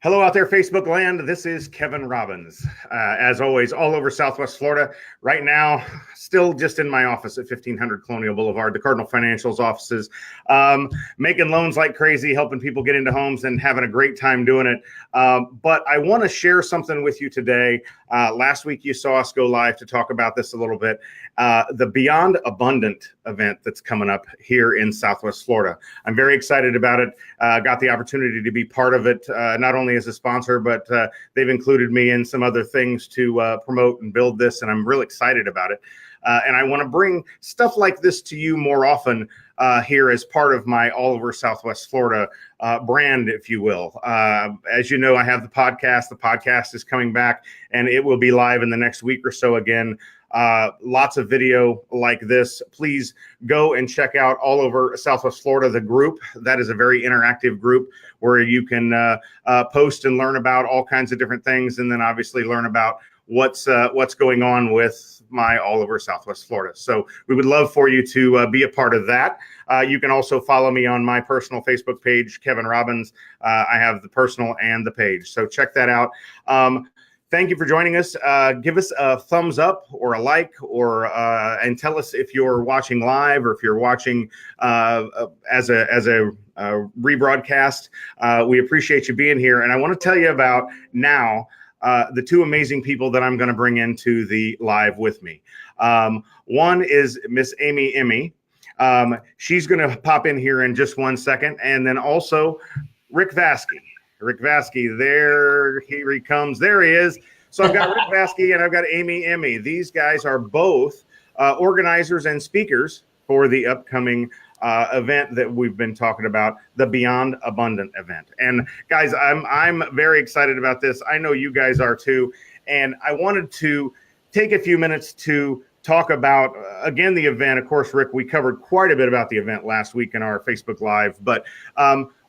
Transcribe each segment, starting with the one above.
Hello out there, Facebook land. This is Kevin Robbins. As always, all over Southwest Florida. Right now, still just in my office at 1500 Colonial Boulevard, the Cardinal Financial's offices, making loans like crazy, helping people get into homes and having a great time doing it. But I want to share something with you today. Last week, you saw us go live to talk about this a little bit. The Beyond Abundant event that's coming up here in Southwest Florida. I'm very excited about it. Got the opportunity to be part of it, not only as a sponsor, but they've included me in some other things to promote and build this, and I'm real excited about it. And I want to bring stuff like this to you more often here as part of my all over Southwest Florida brand, if you will. As you know, I have the podcast. The podcast is coming back, and it will be live in the next week or so again. Lots of video like this. Please go and check out all over Southwest Florida, the group. That is a very interactive group where you can post and learn about all kinds of different things, and then obviously learn about what's going on with my all over Southwest Florida. So we would love for you to be a part of that. You can also follow me on my personal Facebook page, Kevin Robbins. I have the personal and the page, so check that out. Thank you for joining us. Give us a thumbs up or a like, or and tell us if you're watching live or if you're watching as a rebroadcast. We appreciate you being here, and I want to tell you about now the two amazing people that I'm going to bring into the live with me. One is Miss Emme. She's going to pop in here in just 1 second, and then also Rick Vaske. Rick Vaske, here he comes. There he is. So I've got Rick Vaske and I've got Emme. These guys are both organizers and speakers for the upcoming event that we've been talking about, the Beyond Abundant event. And guys, I'm very excited about this. I know you guys are too. And I wanted to take a few minutes to talk about, again, the event. Of course, Rick, we covered quite a bit about the event last week in our Facebook Live, but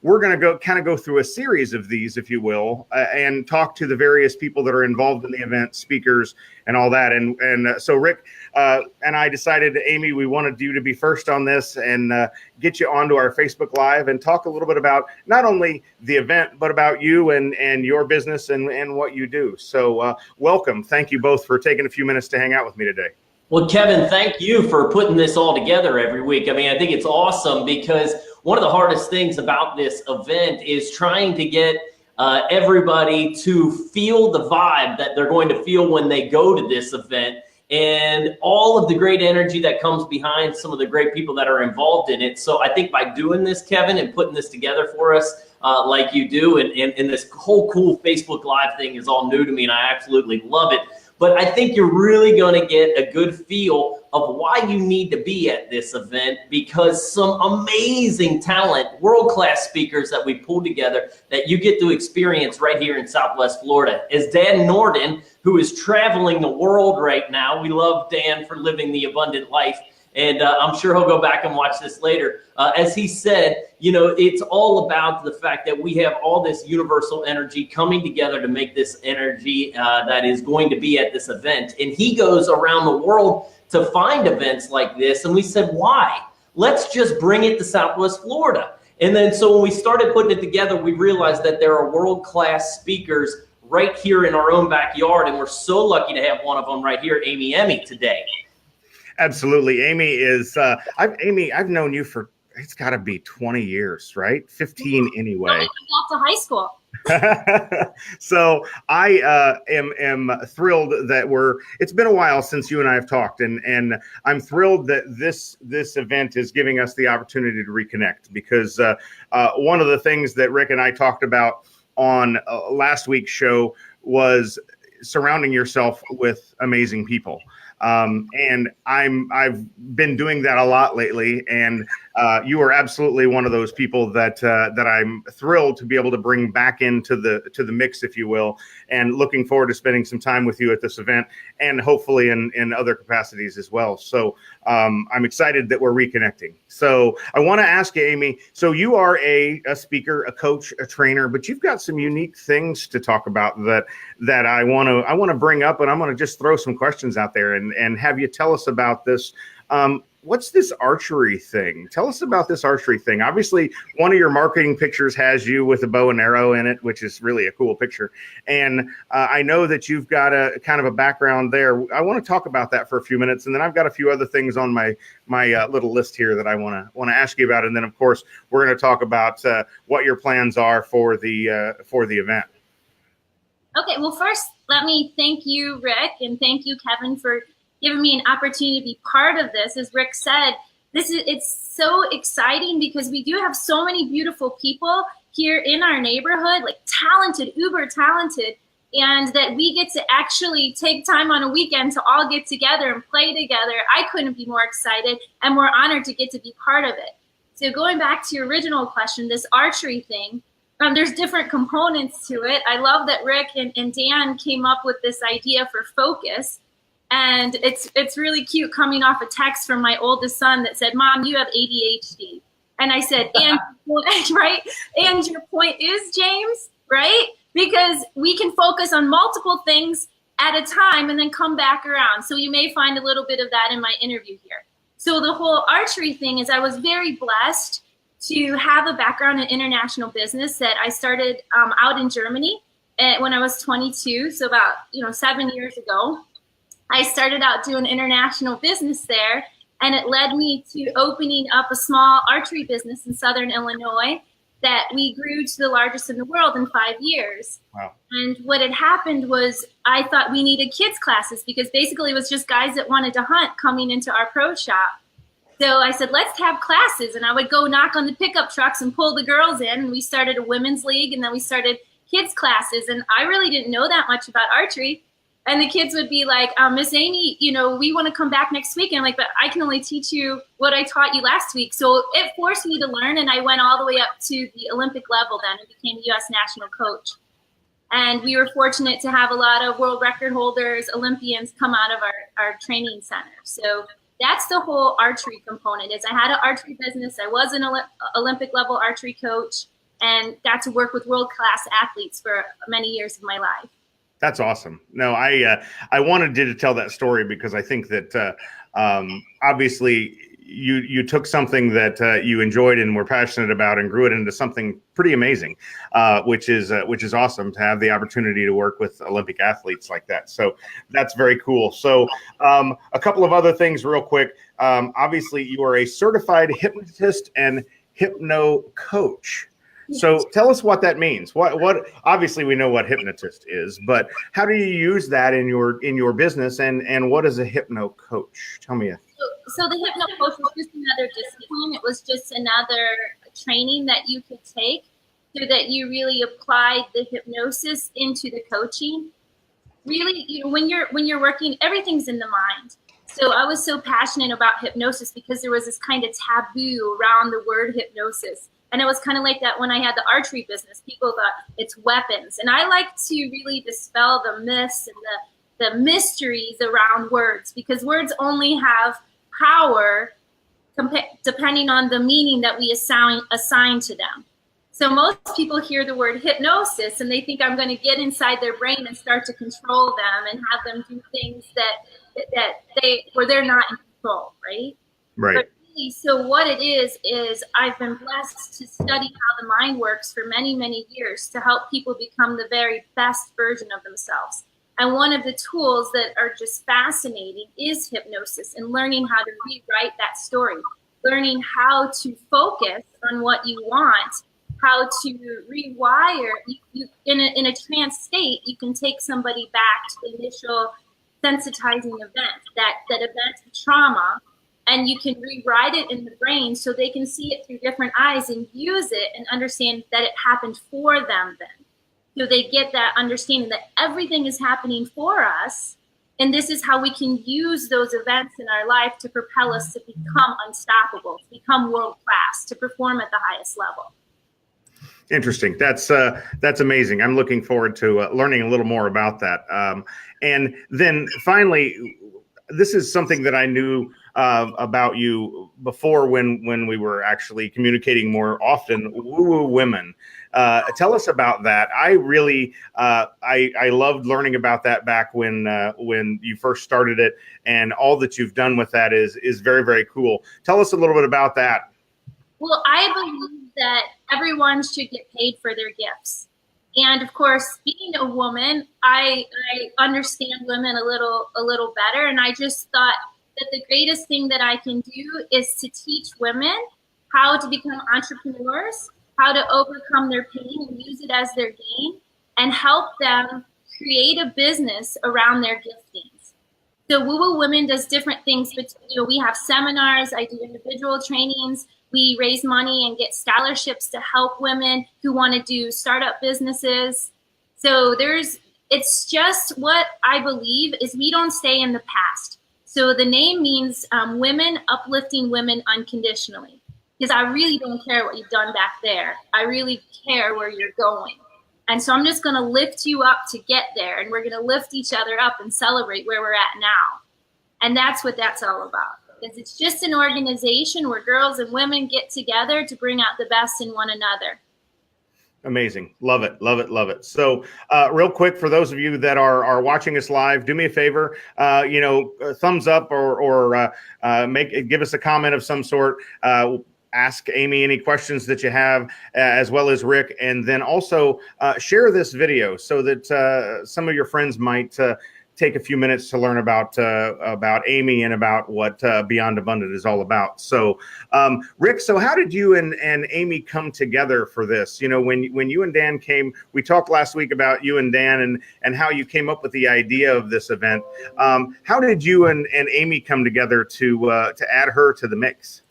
we're going to go through a series of these, if you will, and talk to the various people that are involved in the event, speakers, and all that. And so Rick and I decided, Emme, we wanted you to be first on this and get you onto our Facebook Live and talk a little bit about not only the event, but about you and your business and what you do. So welcome. Thank you both for taking a few minutes to hang out with me today. Well, Kevin, thank you for putting this all together every week. I mean, I think it's awesome because one of the hardest things about this event is trying to get everybody to feel the vibe that they're going to feel when they go to this event, and all of the great energy that comes behind some of the great people that are involved in it. So I think by doing this, Kevin, and putting this together for us like you do, and this whole cool Facebook Live thing is all new to me, and I absolutely love it. But I think you're really going to get a good feel of why you need to be at this event, because some amazing talent, world-class speakers that we pulled together that you get to experience right here in Southwest Florida. As Dan Norden, who is traveling the world right now, we love Dan for living the abundant life, and I'm sure he'll go back and watch this later. As he said, you know, it's all about the fact that we have all this universal energy coming together to make this energy that is going to be at this event. And he goes around the world to find events like this. And we said, why? Let's just bring it to Southwest Florida. And then so when we started putting it together, we realized that there are world-class speakers right here in our own backyard. And we're so lucky to have one of them right here, Emme, today. Absolutely. Emme is, I've known you for, it's got to be 20 years, right? 15 anyway. I went back to high school. So I am thrilled that it's been a while since you and I have talked, and I'm thrilled that this event is giving us the opportunity to reconnect, because one of the things that Rick and I talked about on last week's show was surrounding yourself with amazing people. And I've been doing that a lot lately, and you are absolutely one of those people that I'm thrilled to be able to bring back into the mix, if you will, and looking forward to spending some time with you at this event, and hopefully in other capacities as well. So I'm excited that we're reconnecting. So I want to ask you, Emme, so you are a speaker, a coach, a trainer, but you've got some unique things to talk about that I want to bring up, and I'm going to just throw some questions out there and have you tell us about this. what's this archery thing? Tell us about this archery thing. Obviously, one of your marketing pictures has you with a bow and arrow in it, which is really a cool picture. And I know that you've got a kind of a background there. I want to talk about that for a few minutes, and then I've got a few other things on my little list here that I want to ask you about. And then, of course, we're going to talk about what your plans are for the event. Okay, well, first, let me thank you, Rick, and thank you, Kevin, for giving me an opportunity to be part of this. As Rick said, it's so exciting because we do have so many beautiful people here in our neighborhood, like talented, uber talented, and that we get to actually take time on a weekend to all get together and play together. I couldn't be more excited and more honored to get to be part of it. So going back to your original question, this archery thing, there's different components to it. I love that Rick and Dan came up with this idea for focus. And it's really cute coming off a text from my oldest son that said, "Mom, you have ADHD." And I said, and right? And your point is, James, right? Because we can focus on multiple things at a time and then come back around. So you may find a little bit of that in my interview here. So the whole archery thing is I was very blessed to have a background in international business that I started out in Germany when I was 22. So about 7 years ago. I started out doing international business there, and it led me to opening up a small archery business in Southern Illinois that we grew to the largest in the world in 5 years. Wow. And what had happened was I thought we needed kids classes because basically it was just guys that wanted to hunt coming into our pro shop. So I said, let's have classes. And I would go knock on the pickup trucks and pull the girls in. And we started a women's league, and then we started kids classes. And I really didn't know that much about archery. And the kids would be like, Miss Amy, we want to come back next week. And I'm like, but I can only teach you what I taught you last week. So it forced me to learn. And I went all the way up to the Olympic level then and became U.S. national coach. And we were fortunate to have a lot of world record holders, Olympians come out of our training center. So that's the whole archery component. Is I had an archery business. I was an Olympic level archery coach and got to work with world-class athletes for many years of my life. That's awesome. No, I wanted you to tell that story because I think that obviously you took something that you enjoyed and were passionate about and grew it into something pretty amazing, which is awesome to have the opportunity to work with Olympic athletes like that. So that's very cool. So a couple of other things real quick. Obviously, you are a certified hypnotist and hypno coach. So tell us what that means. What obviously we know what hypnotist is, but how do you use that in your business and what is a hypno coach? Tell me. So the hypno coach was just another discipline. It was just another training that you could take so that you really applied the hypnosis into the coaching. Really, when you're working, everything's in the mind. So I was so passionate about hypnosis because there was this kind of taboo around the word hypnosis. And it was kind of like that when I had the archery business. People thought it's weapons. And I like to really dispel the myths and the mysteries around words because words only have power depending on the meaning that we assign to them. So most people hear the word hypnosis and they think I'm going to get inside their brain and start to control them and have them do things where they're not in control, right? Right. But so what it is I've been blessed to study how the mind works for many, many years to help people become the very best version of themselves. And one of the tools that are just fascinating is hypnosis and learning how to rewrite that story, learning how to focus on what you want, how to rewire. You in a trance state, you can take somebody back to the initial sensitizing event, that event of trauma, and you can rewrite it in the brain so they can see it through different eyes and use it and understand that it happened for them then. So they get that understanding that everything is happening for us, and this is how we can use those events in our life to propel us to become unstoppable, to become world-class, to perform at the highest level. Interesting. That's amazing. I'm looking forward to learning a little more about that. And then finally, this is something that I knew about you before when we were actually communicating more often. Woo-woo women. Tell us about that. I really, I loved learning about that back when you first started it, and all that you've done with that is very, very cool. Tell us a little bit about that. Well, I believe that everyone should get paid for their gifts. And of course, being a woman, I understand women a little better. And I just thought that the greatest thing that I can do is to teach women how to become entrepreneurs, how to overcome their pain and use it as their gain, and help them create a business around their giftings. So Woo Woo Women does different things, but we have seminars, I do individual trainings, we raise money and get scholarships to help women who want to do startup businesses. So it's just what I believe is we don't stay in the past. So the name means women uplifting women unconditionally, because I really don't care what you've done back there. I really care where you're going. And so I'm just going to lift you up to get there, and we're going to lift each other up and celebrate where we're at now. And that's what that's all about. Because it's just an organization where girls and women get together to bring out the best in one another. Amazing. Love it. Love it. Love it. So real quick, for those of you that are watching us live, do me a favor, thumbs up or give us a comment of some sort. Ask Amy any questions that you have, as well as Rick, and then also share this video so that some of your friends might take a few minutes to learn about Amy and about what Beyond Abundant is all about. So, Rick, so how did you and Amy come together for this? When you and Dan came, we talked last week about you and Dan and how you came up with the idea of this event. How did you and Amy come together to add her to the mix?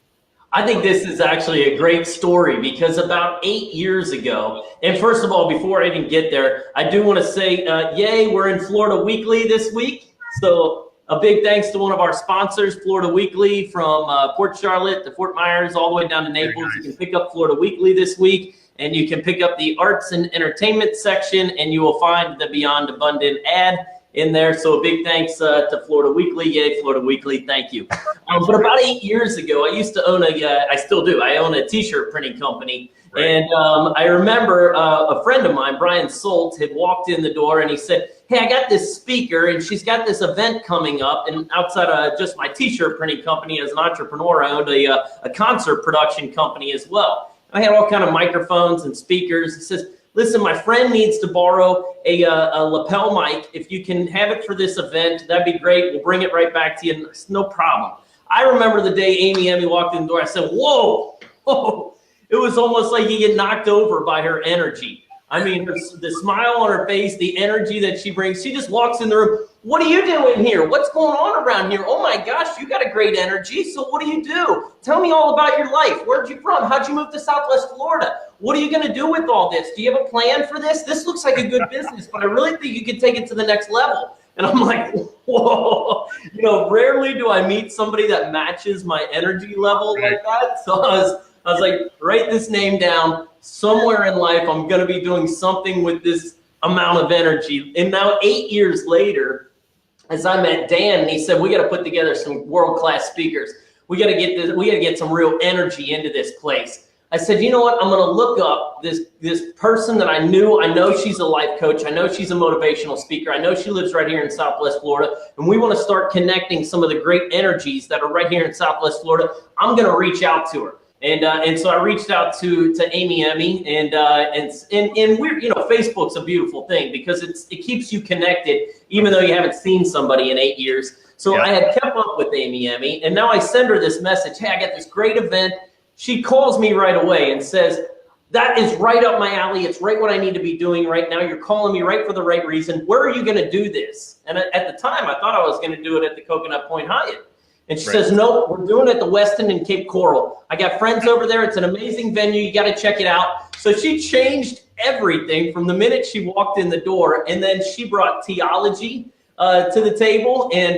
I think this is actually a great story, because about 8 years ago, and first of all, before I even get there, I do want to say, yay, we're in Florida Weekly this week. So a big thanks to one of our sponsors, Florida Weekly, from Port Charlotte to Fort Myers, all the way down to Naples. Nice. You can pick up Florida Weekly this week, and you can pick up the arts and entertainment section, and you will find the Beyond Abundant ad in there. So a big thanks to Florida Weekly. Yay, Florida Weekly. Thank you. But about 8 years ago, I used to own I still do. I own a t-shirt printing company. Right. And I remember a friend of mine, Brian Solt, had walked in the door and he said, hey, I got this speaker and she's got this event coming up. And outside of just my t-shirt printing company, as an entrepreneur, I owned a concert production company as well. I had all kind of microphones and speakers. He says, listen, my friend needs to borrow a lapel mic. If you can have it for this event, that'd be great. We'll bring it right back to you. It's no problem. I remember the day Emme walked in the door. I said, whoa. It was almost like you get knocked over by her energy. I mean, the smile on her face, the energy that she brings. She just walks in the room. What are you doing here? What's going on around here? Oh my gosh, you got a great energy. So what do you do? Tell me all about your life. Where'd you from? How'd you move to Southwest Florida? What are you going to do with all this? Do you have a plan for this? This looks like a good business, but I really think you could take it to the next level. And I'm like, whoa, rarely do I meet somebody that matches my energy level like that. So I was like, write this name down. Somewhere in life, I'm going to be doing something with this amount of energy. And now 8 years later, as I met Dan, and he said, we got to put together some world-class speakers. We got to get some real energy into this place. I said, you know what? I'm going to look up this person that I know she's a life coach. I know she's a motivational speaker. I know she lives right here in Southwest Florida. And we want to start connecting some of the great energies that are right here in Southwest Florida. I'm going to reach out to her. And so I reached out to Emme, and we're, Facebook's a beautiful thing because it keeps you connected, even though you haven't seen somebody in 8 years. So I had kept up with Emme, and now I send her this message. Hey, I got this great event. She calls me right away and says, that is right up my alley. It's right what I need to be doing right now. You're calling me right for the right reason. Where are you going to do this? And at the time, I thought I was going to do it at the Coconut Point Hyatt. And she says, no, we're doing it at the Westin in Cape Coral. I got friends over there. It's an amazing venue. You got to check it out. So she changed everything from the minute she walked in the door. And then she brought theology to the table. And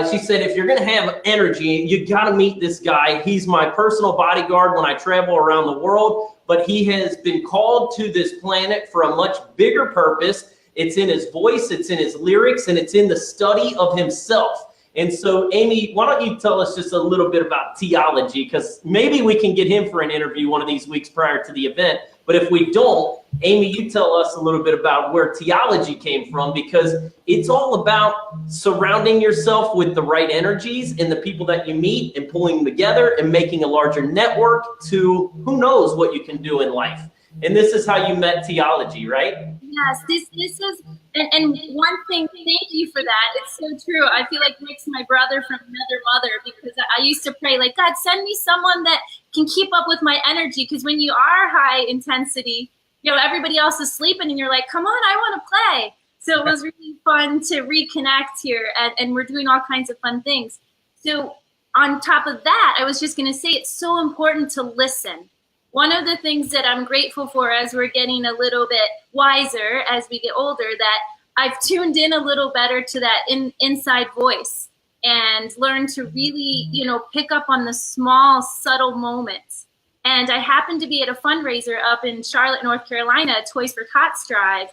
she said, if you're going to have energy, you got to meet this guy. He's my personal bodyguard when I travel around the world. But he has been called to this planet for a much bigger purpose. It's in his voice. It's in his lyrics. And it's in the study of himself. And so, Emme, why don't you tell us just a little bit about theology? Because maybe we can get him for an interview one of these weeks prior to the event. But if we don't, Amy, you tell us a little bit about where Teology came from, because it's all about surrounding yourself with the right energies and the people that you meet and pulling them together and making a larger network to who knows what you can do in life. And this is how you met Teology, right? Yes, this is, and one thing, thank you for that. It's so true. I feel like Rick's my brother from another mother, because I used to pray like, God, send me someone that can keep up with my energy. Because when you are high intensity, you know, everybody else is sleeping and you're like, come on, I want to play. So it was really fun to reconnect here, and we're doing all kinds of fun things. So on top of that, I was just going to say, it's so important to listen. One of the things that I'm grateful for as we're getting a little bit wiser as we get older, that I've tuned in a little better to that inside voice and learned to really, you know, pick up on the small, subtle moments. And I happened to be at a fundraiser up in Charlotte, North Carolina, Toys for Tots Drive.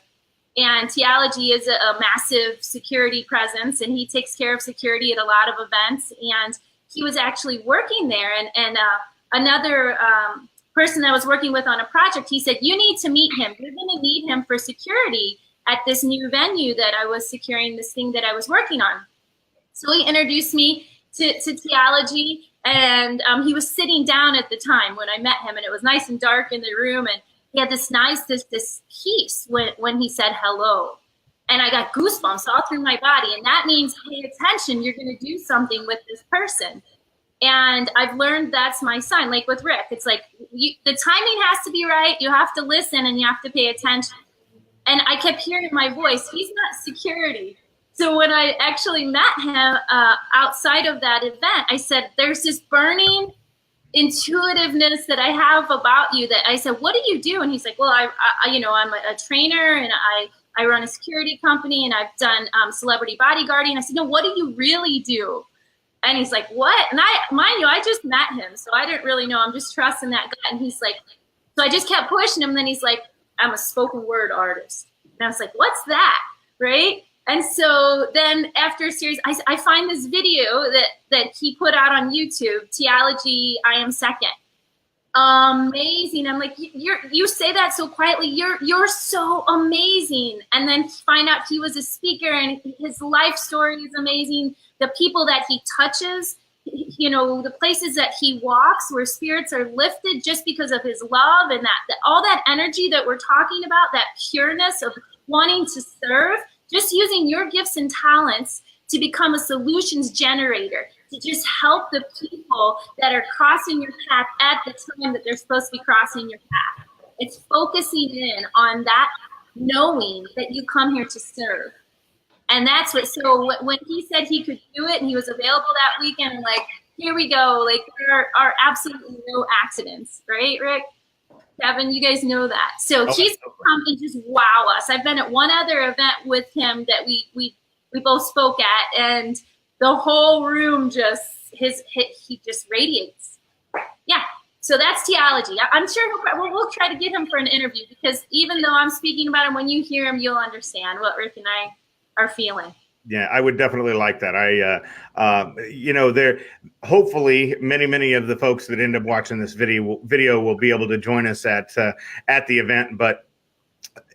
And Teology is a massive security presence, and he takes care of security at a lot of events. And he was actually working there. And another person that I was working with on a project, he said, you need to meet him. You're going to need him for security at this new venue that I was securing, this thing that I was working on. So he introduced me to Teology, and he was sitting down at the time when I met him, and it was nice and dark in the room, and he had this peace when he said hello. And I got goosebumps all through my body, and that means pay attention. You're going to do something with this person. And I've learned that's my sign. Like with Rick, it's like the timing has to be right. You have to listen and you have to pay attention. And I kept hearing my voice. He's not security. So when I actually met him outside of that event, I said, there's this burning intuitiveness that I have about you, that I said, what do you do? And he's like, well, I you know, I'm a trainer, and I run a security company, and I've done celebrity bodyguarding. I said, no, what do you really do? And he's like, what? And mind you, I just met him, so I didn't really know. I'm just trusting that guy. And he's like, so I just kept pushing him. And then he's like, I'm a spoken word artist. And I was like, what's that? Right? And so then after a series, I find this video that he put out on YouTube, Teology, I Am Second. Amazing. I'm like, you say that so quietly. You're so amazing. And then find out he was a speaker, and his life story is amazing. The people that he touches, you know, the places that he walks where spirits are lifted just because of his love, and that all that energy that we're talking about, that pureness of wanting to serve, just using your gifts and talents to become a solutions generator, to just help the people that are crossing your path at the time that they're supposed to be crossing your path. It's focusing in on that, knowing that you come here to serve. And that's what, so when he said he could do it and he was available that weekend, I'm like, here we go. Like, there are absolutely no accidents, right, Rick? Kevin, you guys know that. So he's come and just wow us. I've been at one other event with him that we both spoke at, and the whole room just, he just radiates. Yeah. So that's Teology. I'm sure we'll try to get him for an interview, because even though I'm speaking about him, when you hear him, you'll understand what Rick and I are feeling. Yeah, I would definitely like that. You know, there, hopefully many of the folks that end up watching this video will be able to join us at the event. But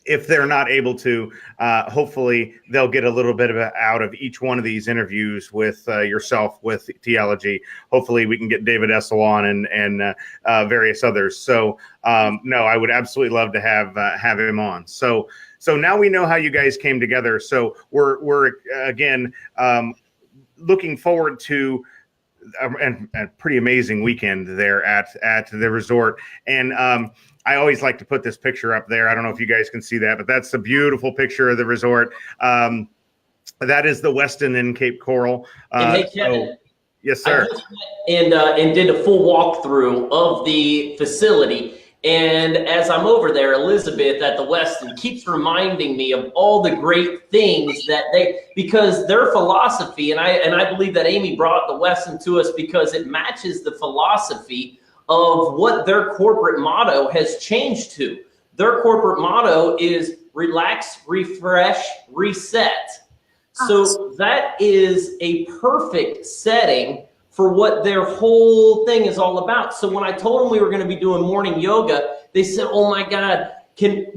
if they're not able to, hopefully they'll get a little bit out of each one of these interviews with yourself, with Teology. Hopefully we can get David Essel on and various others. So no, I would absolutely love to have him on. So now we know how you guys came together. So we're again looking forward to a pretty amazing weekend there at the resort. And I always like to put this picture up there. I don't know if you guys can see that, but that's a beautiful picture of the resort. That is the Westin in Cape Coral. Hey, Kevin, yes, sir. And did a full walkthrough of the facility. And as I'm over there, Elizabeth at the Westin keeps reminding me of all the great things that because their philosophy, and I believe that Amy brought the Westin to us because it matches the philosophy of what their corporate motto has changed to. Their corporate motto is relax, refresh, reset. So that is a perfect setting for what their whole thing is all about. So when I told them we were going to be doing morning yoga, They said, oh my God, can,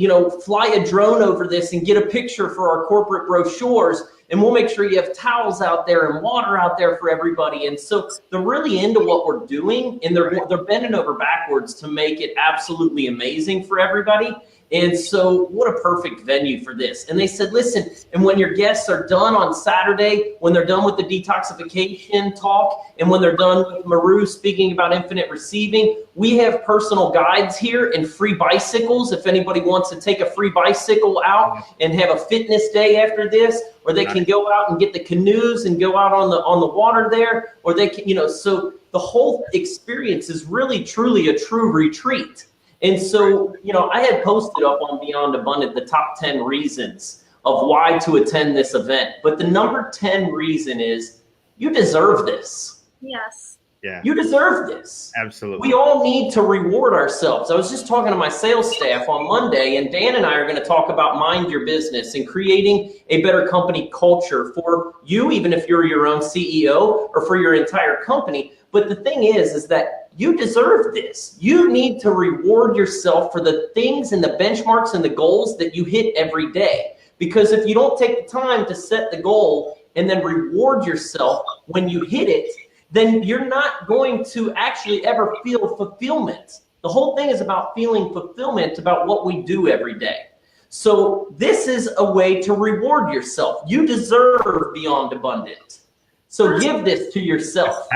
fly a drone over this and get a picture for our corporate brochures, and we'll make sure you have towels out there and water out there for everybody. And so they're really into what we're doing, and they're bending over backwards to make it absolutely amazing for everybody. And so what a perfect venue for this. And they said, listen, and when your guests are done on Saturday, when they're done with the detoxification talk, and when they're done with Maru speaking about infinite receiving, we have personal guides here and free bicycles. If anybody wants to take a free bicycle out and have a fitness day after this, or they can go out and get the canoes and go out on the water there, or they can, so the whole experience is really, truly a true retreat. And so, I had posted up on Beyond Abundant the top 10 reasons of why to attend this event. But the number 10 reason is you deserve this. Yes. Yeah. You deserve this. Absolutely. We all need to reward ourselves. I was just talking to my sales staff on Monday, and Dan and I are going to talk about mind your business and creating a better company culture for you, even if you're your own CEO, or for your entire company. But the thing is that you deserve this. You need to reward yourself for the things and the benchmarks and the goals that you hit every day. Because if you don't take the time to set the goal and then reward yourself when you hit it, then you're not going to actually ever feel fulfillment. The whole thing is about feeling fulfillment about what we do every day. So this is a way to reward yourself. You deserve Beyond Abundant. So give this to yourself.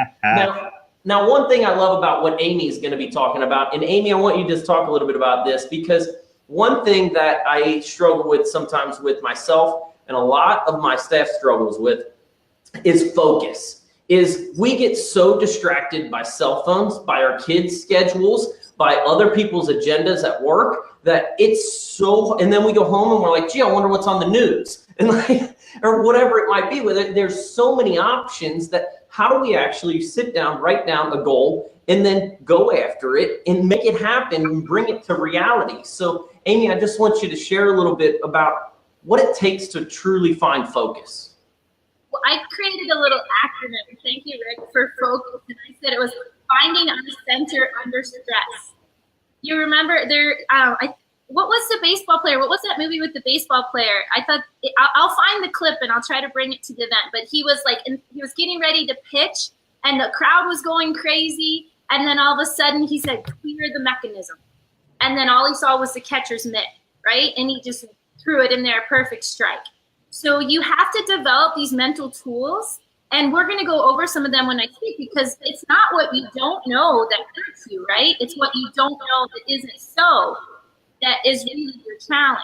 Now, one thing I love about what Amy is going to be talking about, and Amy, I want you to just talk a little bit about this, because one thing that I struggle with sometimes with myself, and a lot of my staff struggles with, is focus. Is we get so distracted by cell phones, by our kids' schedules, by other people's agendas at work, that it's so, and then we go home and we're like, gee, I wonder what's on the news, and or whatever it might be with it. There's so many options that how do we actually sit down, write down a goal, and then go after it and make it happen and bring it to reality? So, Amy, I just want you to share a little bit about what it takes to truly find focus. Well, I created a little acronym. Thank you, Rick, for focus. And I said it was finding our center under stress. You remember what was the baseball player? What was that movie with the baseball player? I thought I'll find the clip and I'll try to bring it to the event. But he was he was getting ready to pitch, and the crowd was going crazy. And then all of a sudden he said, "Clear the mechanism." And then all he saw was the catcher's mitt, right? And he just threw it in there, perfect strike. So you have to develop these mental tools, and we're going to go over some of them when I speak, because it's not what you don't know that hurts you, right? It's what you don't know that isn't so that is really your challenge.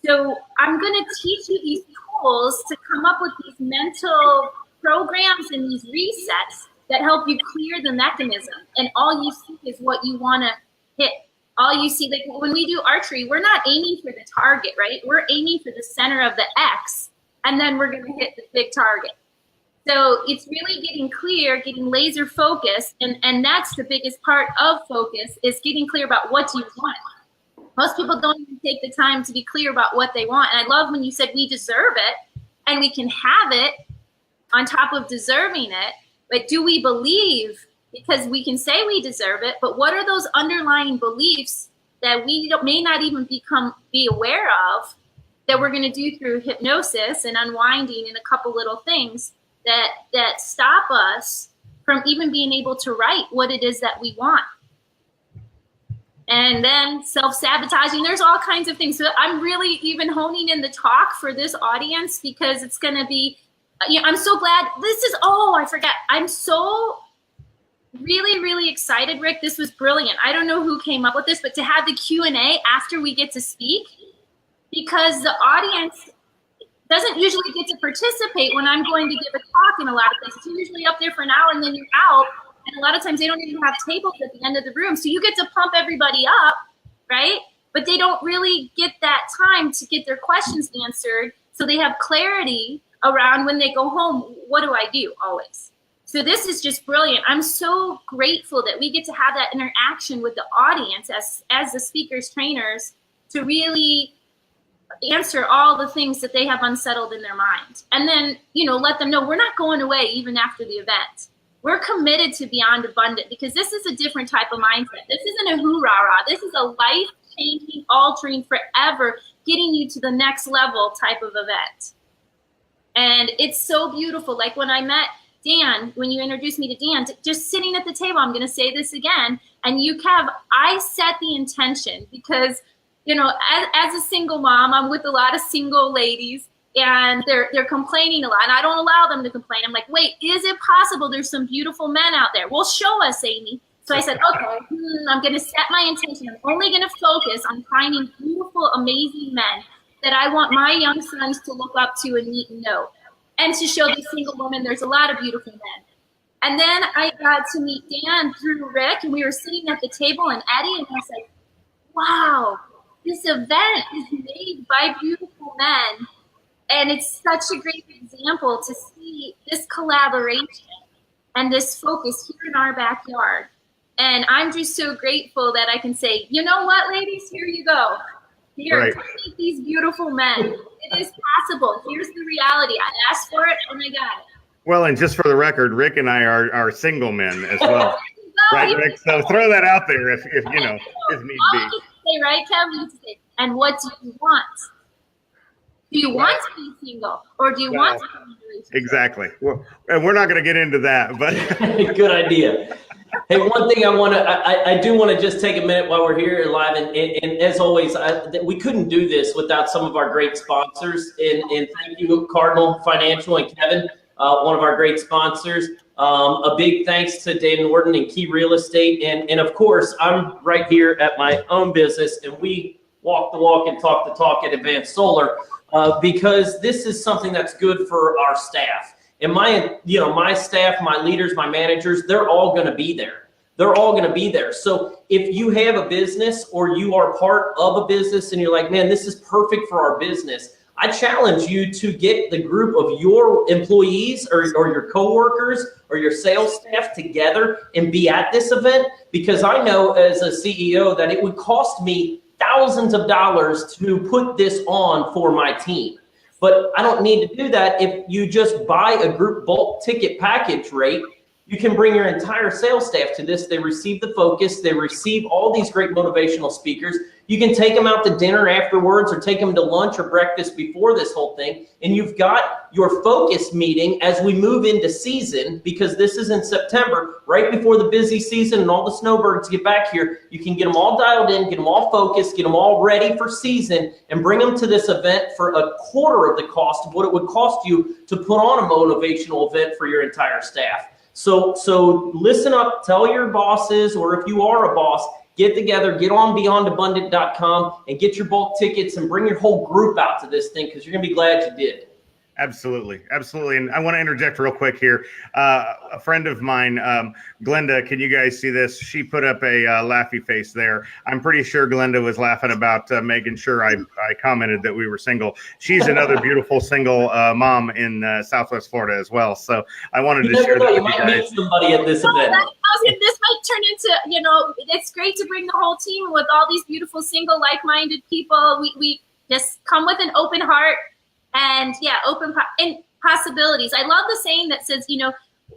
So I'm going to teach you these tools to come up with these mental programs and these resets that help you clear the mechanism. And all you see is what you want to hit. All you see, like when we do archery, we're not aiming for the target, right? We're aiming for the center of the X, and then we're going to hit the big target. So it's really getting clear, getting laser focused, and that's the biggest part of focus, is getting clear about what you want. Most people don't even take the time to be clear about what they want. And I love when you said we deserve it, and we can have it on top of deserving it. But do we believe? Because we can say we deserve it, but what are those underlying beliefs that we may not even be aware of, that we're going to do through hypnosis and unwinding and a couple little things that stop us from even being able to write what it is that we want? And then self-sabotaging, there's all kinds of things. So I'm really even honing in the talk for this audience, because it's going to be, I'm so glad I forgot. I'm so really, really excited, Rick. This was brilliant. I don't know who came up with this, but to have the Q&A after we get to speak, because the audience doesn't usually get to participate when I'm going to give a talk in a lot of places. You're usually up there for an hour and then you're out. And a lot of times they don't even have tables at the end of the room. So you get to pump everybody up, right? But they don't really get that time to get their questions answered. So they have clarity around when they go home. What do I do always? So this is just brilliant. I'm so grateful that we get to have that interaction with the audience as the speakers, trainers, to really answer all the things that they have unsettled in their mind. And then, let them know we're not going away even after the event. we're committed to Beyond Abundant because this is a different type of mindset. This isn't a hoorah-rah. This is a life-changing, altering, forever, getting you to the next level type of event. And it's so beautiful. Like when I met Dan, when you introduced me to Dan, just sitting at the table, I'm going to say this again. And you, Kev, I set the intention because, you know, as a single mom, I'm with a lot of single ladies and they're complaining a lot. And I don't allow them to complain. I'm like, wait, is it possible there's some beautiful men out there? Well, show us, Amy. So I said, okay, I'm going to set my intention. I'm only going to focus on finding beautiful, amazing men that I want my young sons to look up to and meet and know. And to show the single woman, there's a lot of beautiful men. And then I got to meet Dan through Rick, and we were sitting at the table, and Eddie, and I was like, wow, this event is made by beautiful men. And it's such a great example to see this collaboration and this focus here in our backyard. And I'm just so grateful that I can say, you know what, ladies, here you go. Here, right. Meet these beautiful men. It is possible. Here's the reality. I asked for it, and I got it. Well, and just for the record, Rick and I are single men as well. Right, Rick? So throw that out there if you know, if need be. Say, right, Kevin? Say, and what do you want? Do you want to be single, or do you want to be in a relationship? Exactly. Well, and we're not going to get into that, but good idea. Hey, one thing I do want to just take a minute while we're here live, and as always, we couldn't do this without some of our great sponsors. And thank you, Cardinal Financial and Kevin, one of our great sponsors. A big thanks to Dave Norton and Key Real Estate, and of course, I'm right here at my own business, and we walk the walk and talk the talk at Advanced Solar because this is something that's good for our staff. And my staff, my leaders, my managers, they're all going to be there. They're all going to be there. So if you have a business or you are part of a business and you're like, man, this is perfect for our business, I challenge you to get the group of your employees or your coworkers or your sales staff together and be at this event, because I know as a CEO that it would cost me thousands of dollars to put this on for my team. But I don't need to do that. If you just buy a group bulk ticket package rate, you can bring your entire sales staff to this. They receive the focus. They receive all these great motivational speakers. You can take them out to dinner afterwards or take them to lunch or breakfast before this whole thing. And you've got your focus meeting as we move into season, because this is in September, right before the busy season and all the snowbirds get back here. You can get them all dialed in, get them all focused, get them all ready for season, and bring them to this event for a quarter of the cost of what it would cost you to put on a motivational event for your entire staff. So listen up, tell your bosses, or if you are a boss, get together, get on beyondabundant.com and get your bulk tickets and bring your whole group out to this thing, because you're going to be glad you did. Absolutely. Absolutely. And I want to interject real quick here. A friend of mine, Glenda, can you guys see this? She put up a laughy face there. I'm pretty sure Glenda was laughing about making sure I commented that we were single. She's another beautiful single mom in Southwest Florida as well. So I wanted to share that with you guys. You might meet somebody at this event. This might turn into, it's great to bring the whole team with all these beautiful single like-minded people. We just come with an open heart. And open possibilities. I love the saying that says,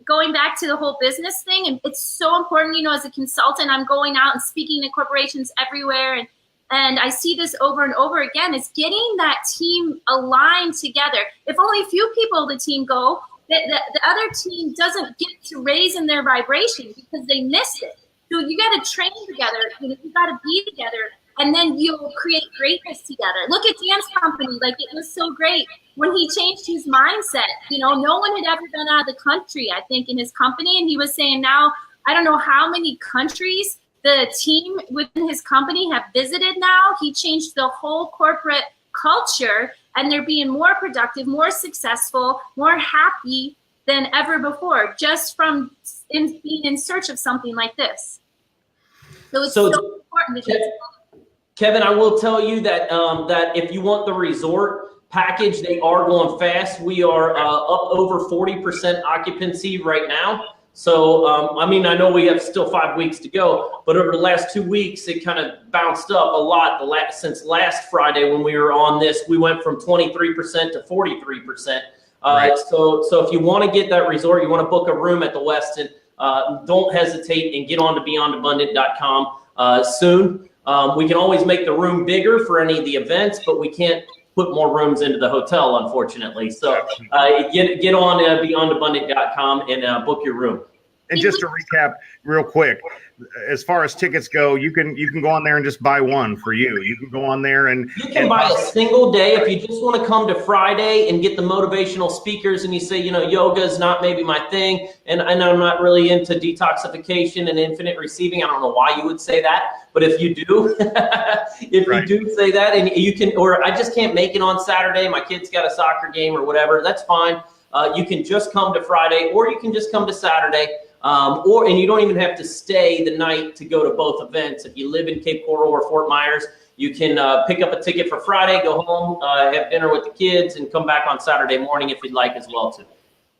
going back to the whole business thing, and it's so important, as a consultant, I'm going out and speaking to corporations everywhere. And I see this over and over again, is getting that team aligned together. If only a few people of the team go, the other team doesn't get to raise in their vibration because they missed it. So you got to train together. You got to be together. And then you'll create greatness together. Look at Dan's company. It was so great when he changed his mindset. No one had ever been out of the country, I think, in his company. And he was saying now, I don't know how many countries the team within his company have visited now. He changed the whole corporate culture, and they're being more productive, more successful, more happy than ever before, just from being in search of something like this. So it's so important to Kevin, I will tell you that that if you want the resort package, they are going fast. We are up over 40% occupancy right now. So, I know we have still 5 weeks to go, but over the last 2 weeks, it kind of bounced up a lot. Since last Friday when we were on this, we went from 23% to 43%. Right. So if you want to get that resort, you want to book a room at the Westin, don't hesitate and get on to beyondabundant.com soon. We can always make the room bigger for any of the events, but we can't put more rooms into the hotel, unfortunately. So get on beyondabundant.com and book your room. And just to recap real quick, as far as tickets go, you can go on there and just buy one for you. You can go on there and you can buy a single day if you just want to come to Friday and get the motivational speakers and you say, yoga is not maybe my thing and I'm not really into detoxification and infinite receiving. I don't know why you would say that, but if you do, you do say that and you can, or I just can't make it on Saturday, my kid's got a soccer game or whatever, that's fine. You can just come to Friday or you can just come to Saturday. And you don't even have to stay the night to go to both events. If you live in Cape Coral or Fort Myers, you can pick up a ticket for Friday, go home, have dinner with the kids, and come back on Saturday morning if you'd like as well too.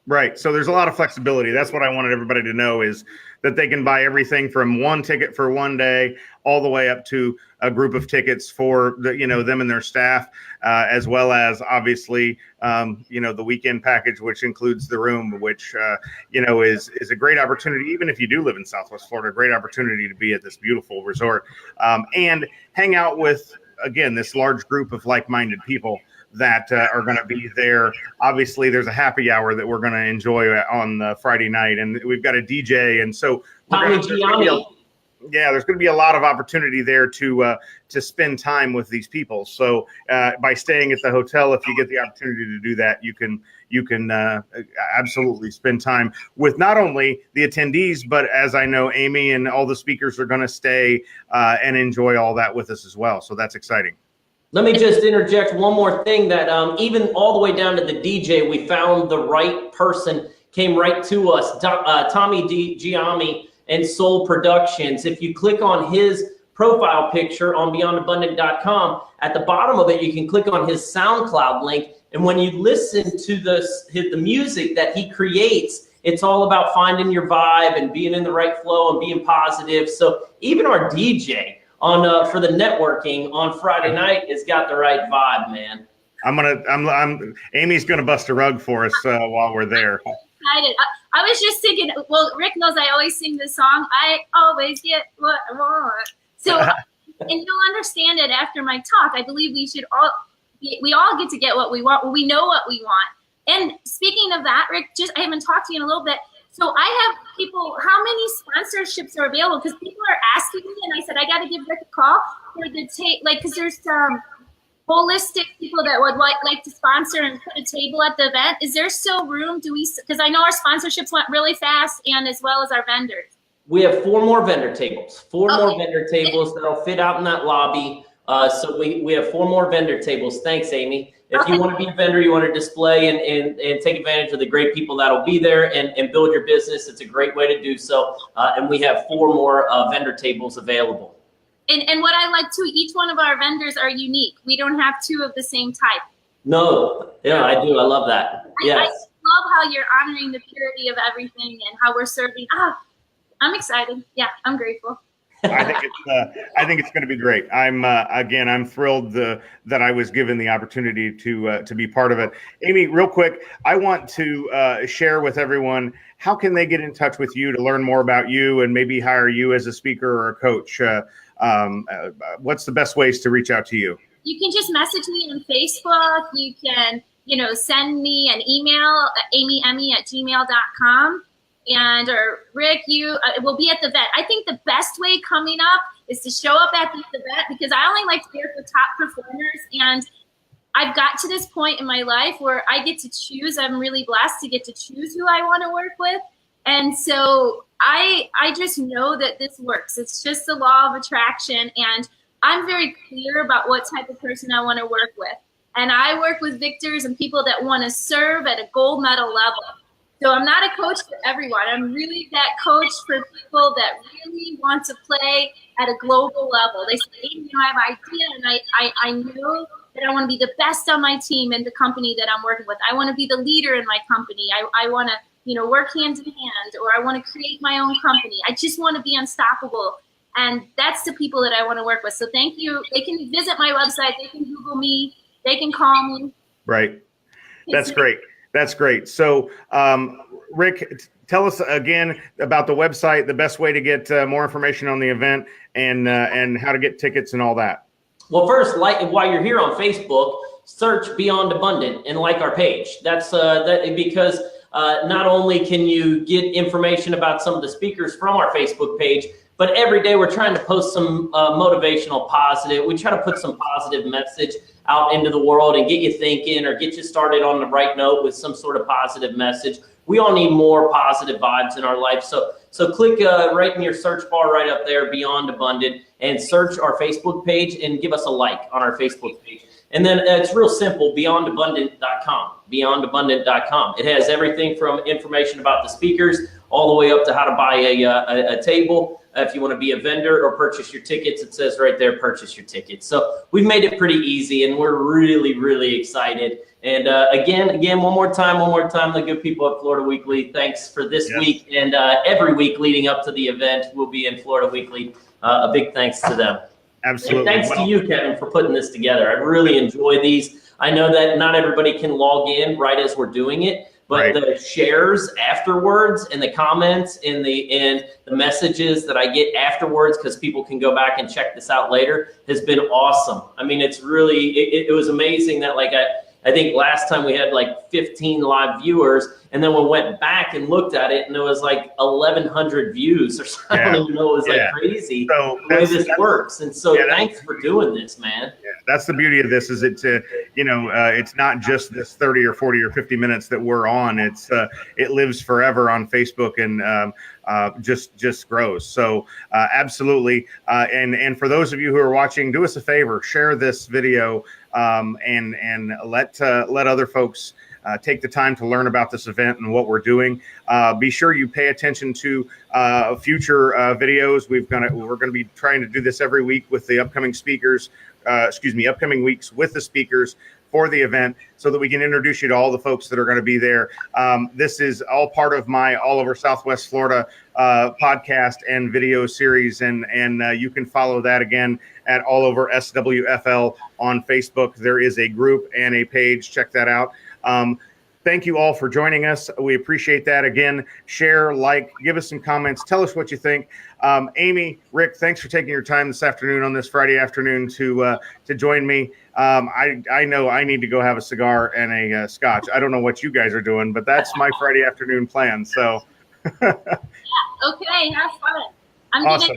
Right. So there's a lot of flexibility. That's what I wanted everybody to know, is that they can buy everything from one ticket for one day all the way up to a group of tickets for them and their staff, as well as obviously, the weekend package, which includes the room, which, is a great opportunity. Even if you do live in Southwest Florida, a great opportunity to be at this beautiful resort and hang out with, again, this large group of like-minded people that are going to be there. Obviously, there's a happy hour that we're going to enjoy on Friday night, and we've got a DJ, and so there's going to be a lot of opportunity there to spend time with these people. So by staying at the hotel, if you get the opportunity to do that, you can absolutely spend time with not only the attendees, but as I know, Amy and all the speakers are going to stay and enjoy all that with us as well. So that's exciting. Let me just interject one more thing that even all the way down to the DJ, we found the right person, came right to us, Tommy Giammi and Soul Productions. If you click on his profile picture on beyondabundant.com, at the bottom of it, you can click on his SoundCloud link. And when you listen to the music that he creates, it's all about finding your vibe and being in the right flow and being positive. So even our DJ for the networking on Friday night has got the right vibe, man. Amy's gonna bust a rug for us while we're there. Excited. I was just thinking, well, Rick knows I always sing this song, I always get what I want. So, and you'll understand it after my talk. I believe we all get to get what we want. Well, we know what we want. And speaking of that, Rick, I haven't talked to you in a little bit. So I have people, how many sponsorships are available? Because people are asking me, and I said, I got to give Rick a call for the because there's some holistic people that would like to sponsor and put a table at the event. Is there still room? Because I know our sponsorships went really fast, and as well as our vendors. We have 4 more vendor tables, more vendor tables that'll fit out in that lobby. So we have 4 more vendor tables. Thanks, Amy. If you want to be a vendor, you want to display and take advantage of the great people that'll be there and build your business, it's a great way to do so. And we have 4 more vendor tables available. And what I like too, each one of our vendors are unique. We don't have 2 of the same type. No, yeah, I do. I love that. Yes. I love how you're honoring the purity of everything and how we're serving. I'm excited. Yeah, I'm grateful. I think it's going to be great. I'm thrilled that I was given the opportunity to be part of it. Amy, real quick, I want to share with everyone, how can they get in touch with you to learn more about you and maybe hire you as a speaker or a coach? What's the best ways to reach out to you? You can just message me on Facebook. You can, send me an email, amyemme@gmail.com. And Rick, you will be at the event. I think the best way coming up is to show up at the event, because I only like to work with top performers. And I've got to this point in my life where I get to choose. I'm really blessed to get to choose who I want to work with. And so I just know that this works. It's just the law of attraction. And I'm very clear about what type of person I want to work with. And I work with victors and people that want to serve at a gold medal level. So I'm not a coach for everyone. I'm really that coach for people that really want to play at a global level. They say, Amy, I have an idea, and I know that I want to be the best on my team and the company that I'm working with. I want to be the leader in my company. I want to, work hand in hand, or I want to create my own company. I just want to be unstoppable. And that's the people that I want to work with. So thank you. They can visit my website. They can Google me. They can call me. Right. That's great. That's great. So, Rick, tell us again about the website, the best way to get more information on the event, and how to get tickets and all that. Well, first, while you're here on Facebook, search Beyond Abundant and like our page. That's because not only can you get information about some of the speakers from our Facebook page, but every day we're trying to post some motivational positive. We try to put some positive message out into the world and get you thinking or get you started on the right note with some sort of positive message. We all need more positive vibes in our life. So click right in your search bar right up there, Beyond Abundant, and search our Facebook page and give us a like on our Facebook page. And then it's real simple, beyondabundant.com, beyondabundant.com. It has everything from information about the speakers all the way up to how to buy a table. If you want to be a vendor or purchase your tickets, it says right there, purchase your tickets. So we've made it pretty easy, and we're really, really excited. And again, one more time, the good people at Florida Weekly, thanks for this week. And every week leading up to the event, we'll be in Florida Weekly. A big thanks to them. Absolutely. And thanks to you, Kevin, for putting this together. I really enjoy these. I know that not everybody can log in right as we're doing it, but the shares afterwards and the comments and the messages that I get afterwards, because people can go back and check this out later, has been awesome. I mean, it's really, it was amazing that I think last time we had like 15 live viewers, and then we went back and looked at it, and it was like 1,100 views or something. I don't even know, it was like crazy the way this works. And so thanks for doing this, man. Yeah, that's the beauty of this, is it's not just this 30 or 40 or 50 minutes that we're on. It lives forever on Facebook and just grows. So absolutely. And for those of you who are watching, do us a favor, share this video and let other folks take the time to learn about this event and what we're doing. Be sure you pay attention to future videos. We're going to be trying to do this every week with the upcoming speakers. Upcoming weeks with the speakers for the event, so that we can introduce you to all the folks that are going to be there. This is all part of my All Over Southwest Florida podcast and video series, and you can follow that again at All Over SWFL on Facebook. There is a group and a page. Check that out. Thank you all for joining us. We appreciate that. Again, share, like, give us some comments. Tell us what you think. Amy, Rick, thanks for taking your time this afternoon on this Friday afternoon to join me. I know I need to go have a cigar and a scotch. I don't know what you guys are doing, but that's my Friday afternoon plan. So. Okay, have fun. I'm awesome.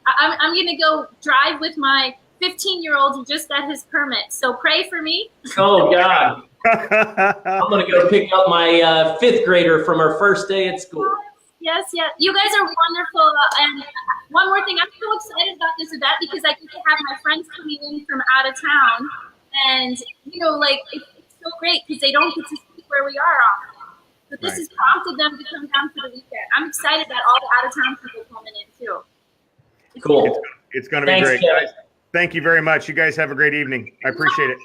I'm gonna go drive with my 15-year-old who just got his permit. So pray for me. Oh God. I'm going to go pick up my fifth grader from her first day at school. Yes. You guys are wonderful. And one more thing, I'm so excited about this event because I get to have my friends coming in from out of town. And, it's so great because they don't get to see where we are often. But this has prompted them to come down for the weekend. I'm excited that all the out-of-town people coming in, too. Cool. It's going to be great, guys. Thank you very much. You guys have a great evening. I appreciate it.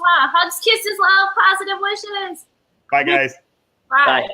Hugs, kisses, love, positive wishes. Bye, guys. Bye.